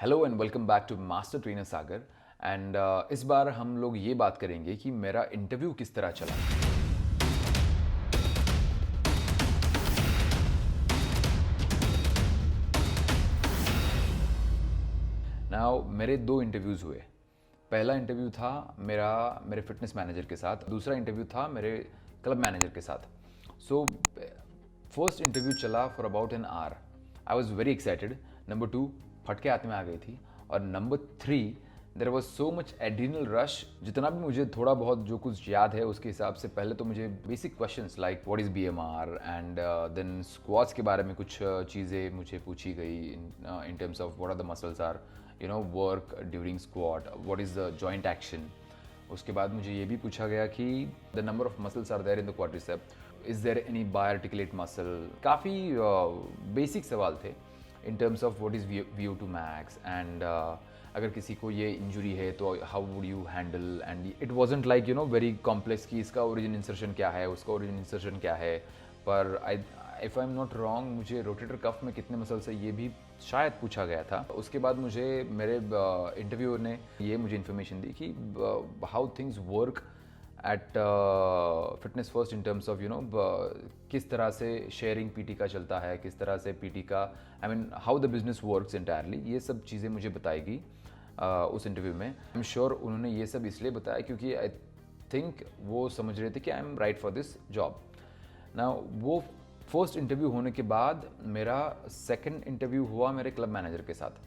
Hello and welcome back to master trainer Sagar and इस बार हम लोग ये बात करेंगे कि मेरा इंटरव्यू किस तरह चला। नाउ मेरे दो इंटरव्यूज़ हुए। पहला इंटरव्यू था मेरे फिटनेस मैनेजर के साथ, दूसरा इंटरव्यू था मेरे क्लब मैनेजर के साथ। सो फर्स्ट इंटरव्यू चला for about an hour. I was very excited. Number 2 फटके हाथ में आ गई थी, और number 3 there was so much adrenal rush. जितना भी मुझे थोड़ा बहुत जो कुछ याद है उसके हिसाब से पहले तो मुझे basic questions like what is BMR and then squats के बारे में कुछ चीज़ें मुझे पूछी गई in terms of what are the muscles are work during squat, what is the joint action. उसके बाद मुझे ये भी पूछा गया कि the number of muscles are there in the quadriceps, is there any bioarticulate muscle. काफ़ी बेसिक सवाल थे in terms of what is VO2 max and अगर किसी को ये इंजुरी है तो how would you handle. And it wasn't like very complex कि इसका ओरिजिन इंसर्शन क्या है, उसका ओरिजिन इंसर्शन क्या है। पर if I am not wrong मुझे रोटेटर कफ में कितने मसल्स है ये भी शायद पूछा गया था। उसके बाद मुझे मेरे इंटरव्यूअर ने ये मुझे इन्फॉर्मेशन दी कि how things work at fitness first in terms of किस तरह से शेयरिंग पीटी का चलता है, किस तरह से पीटी का I mean how the business works entirely. ये सब चीज़ें मुझे बताएगी उस इंटरव्यू में। आई एम श्योर उन्होंने ये सब इसलिए बताया क्योंकि आई थिंक वो समझ रहे थे कि I M right for this job. ना वो फर्स्ट इंटरव्यू होने के बाद मेरा सेकंड इंटरव्यू हुआ मेरे क्लब मैनेजर के साथ।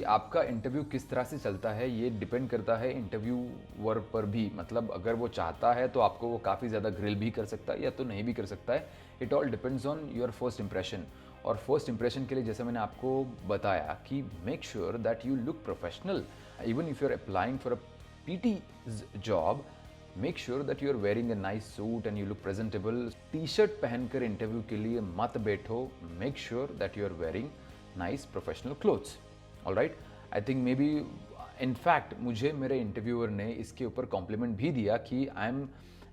आपका इंटरव्यू किस तरह से चलता है ये डिपेंड करता है इंटरव्यूअर पर भी। मतलब अगर वो चाहता है तो आपको वो काफ़ी ज़्यादा ग्रिल भी कर सकता है या तो नहीं भी कर सकता है। It all depends on your first impression. और फर्स्ट इंप्रेशन के लिए जैसे मैंने आपको बताया कि make sure that you look professional. Even if you are applying for a PT job, make sure that you are wearing a nice suit and you look presentable. T-shirt पहनकर interview के लिए मत बैठो। Make sure that you are wearing nice professional clothes. All right, I think may be in fact मुझे मेरे interviewer ने इसके ऊपर कॉम्प्लीमेंट भी दिया कि I am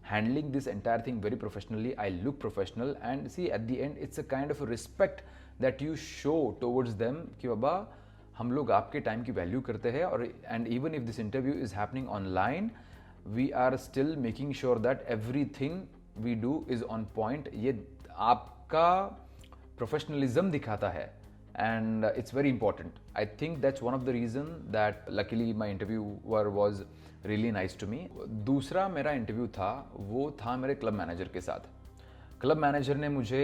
handling this entire thing very professionally, I look professional and see at the end it's a kind of respect that you show towards them कि बाबा हम लोग आपके टाइम की वैल्यू करते हैं। और and even if this interview is happening online, we are still making sure that everything we do is on point. ये आपका प्रोफेशनलिज्म दिखाता है and it's very important. I think that's one of the reason that luckily my interviewer was really nice to me. दूसरा मेरा interview था वो था मेरे क्लब मैनेजर के साथ। क्लब मैनेजर ने मुझे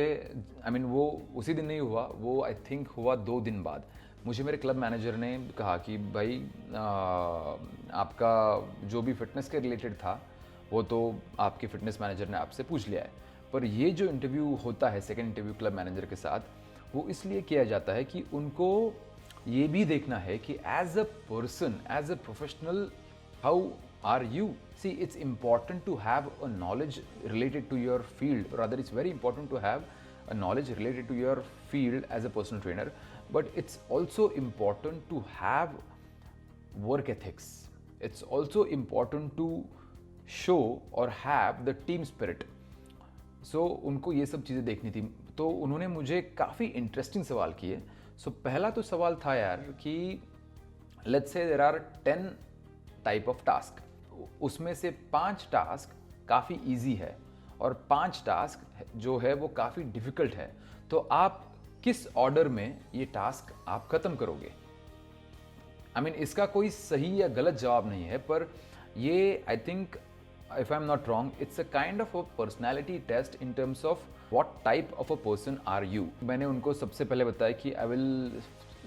वो उसी दिन नहीं हुआ, वो आई थिंक हुआ 2 दिन बाद। मुझे मेरे क्लब मैनेजर ने कहा कि भाई आपका जो भी फिटनेस के रिलेटेड था वो तो आपके फिटनेस मैनेजर ने आपसे पूछ लिया है, पर ये जो इंटरव्यू होता है सेकेंड इंटरव्यू क्लब मैनेजर के साथ, वो इसलिए किया जाता है कि उनको ये भी देखना है कि as a person, as a professional, how are you. See it's important to have a knowledge related to your field, rather it's very important to have a knowledge related to your field as a personal trainer, but it's also important to have work ethics. It's also important to show or have the team spirit. सो उनको ये सब चीज़ें देखनी थी, तो उन्होंने मुझे काफ़ी इंटरेस्टिंग सवाल किए। सो पहला तो सवाल था यार कि let's say there are 10 type of task, उसमें से 5 टास्क काफ़ी इजी है और 5 टास्क जो है वो काफ़ी डिफ़िकल्ट है। तो आप किस ऑर्डर में ये टास्क आप ख़त्म करोगे? इसका कोई सही या गलत जवाब नहीं है, पर ये I think if I'm not wrong, it's a kind of a personality test in terms of what type of a person are you. मैंने उनको सबसे पहले बताया कि I will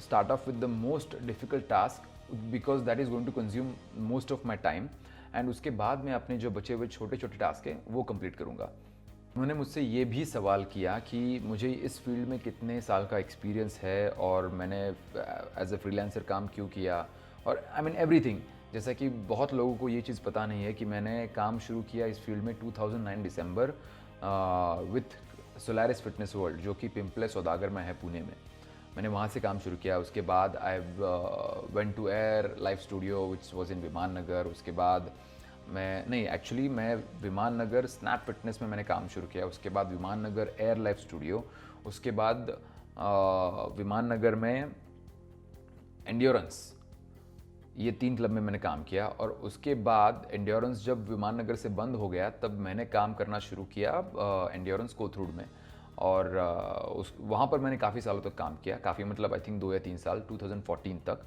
start off with the most difficult task because that is going to consume most of my time, and उसके बाद मैं अपने जो बचे हुए छोटे छोटे टास्क हैं वो कंप्लीट करूँगा। उन्होंने मुझसे ये भी सवाल किया कि मुझे इस फील्ड में कितने साल का एक्सपीरियंस है और मैंने एज अ फ्रीलांसर काम क्यों किया, और एवरीथिंग। जैसा कि बहुत लोगों को ये चीज़ पता नहीं है कि मैंने काम शुरू किया इस फील्ड में 2009 दिसंबर विथ सोलारिस फिटनेस वर्ल्ड, जो कि पिंपले सौदागर में है पुणे में। मैंने वहाँ से काम शुरू किया। उसके बाद I went to air life studio which was in Viman Nagar. उसके बाद मैं विमान नगर स्नैप फिटनेस में मैंने काम शुरू किया। उसके बाद विमान नगर एयर लाइफ स्टूडियो, उसके बाद विमान नगर में एंड्योरेंस ये 3 क्लब में मैंने काम किया और उसके बाद एंड्योरेंस जब विमान नगर से बंद हो गया तब मैंने काम करना शुरू किया एंड्योरेंस कोथरूड में। और उस वहाँ पर मैंने काफ़ी सालों तक काम किया, काफ़ी मतलब आई थिंक 2 या 3 साल, 2014 तक।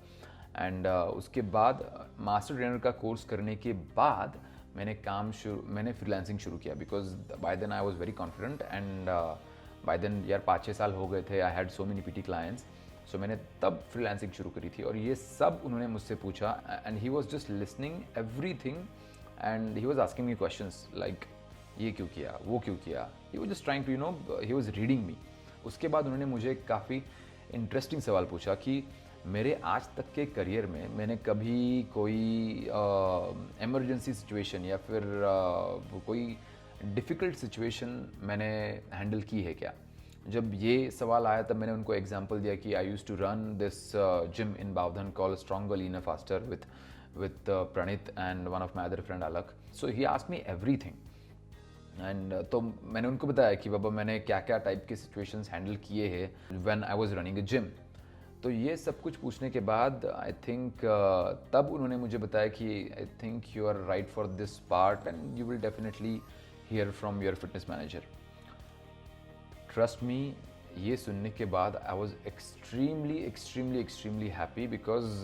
एंड उसके बाद मास्टर ट्रेनर का कोर्स करने के बाद मैंने फ्रीलांसिंग शुरू किया, because by then I was very confident and by then यार 5-6 साल हो गए थे, I had so many PT clients. So मैंने तब फ्रीलांसिंग शुरू करी थी और ये सब उन्होंने मुझसे पूछा and he was just listening everything and he was asking me questions like ये क्यों किया, वो क्यों किया। He was just trying to he was reading me. उसके बाद उन्होंने मुझे काफ़ी इंटरेस्टिंग सवाल पूछा कि मेरे आज तक के करियर में मैंने कभी कोई इमरजेंसी सिचुएशन या फिर कोई डिफ़िकल्ट सिचुएशन मैंने हैंडल की है क्या। जब ये सवाल आया तब मैंने उनको एग्जांपल दिया कि I used to run this gym in Bavdhan call stronger leaner faster with Praneet and one of my other friend Alak. So he asked me everything and तो मैंने उनको बताया कि बाबा मैंने क्या क्या टाइप के सिचुएशंस हैंडल किए हैं when I was running a gym. तो ये सब कुछ पूछने के बाद आई थिंक तब उन्होंने मुझे बताया कि I think you are right for this part and you will definitely hear from your fitness manager. Trust me, ये सुनने के बाद I was extremely happy because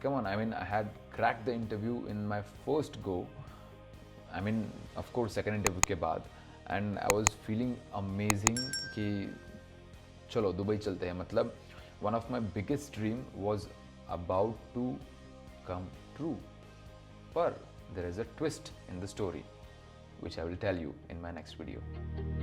come on, I mean I had crack the interview in my first go, I mean of course second interview के बाद, and I was feeling amazing कि चलो Dubai चलते हैं। मतलब one of my biggest dream was about to come true, पर there is a twist in the story which I will tell you in my next video.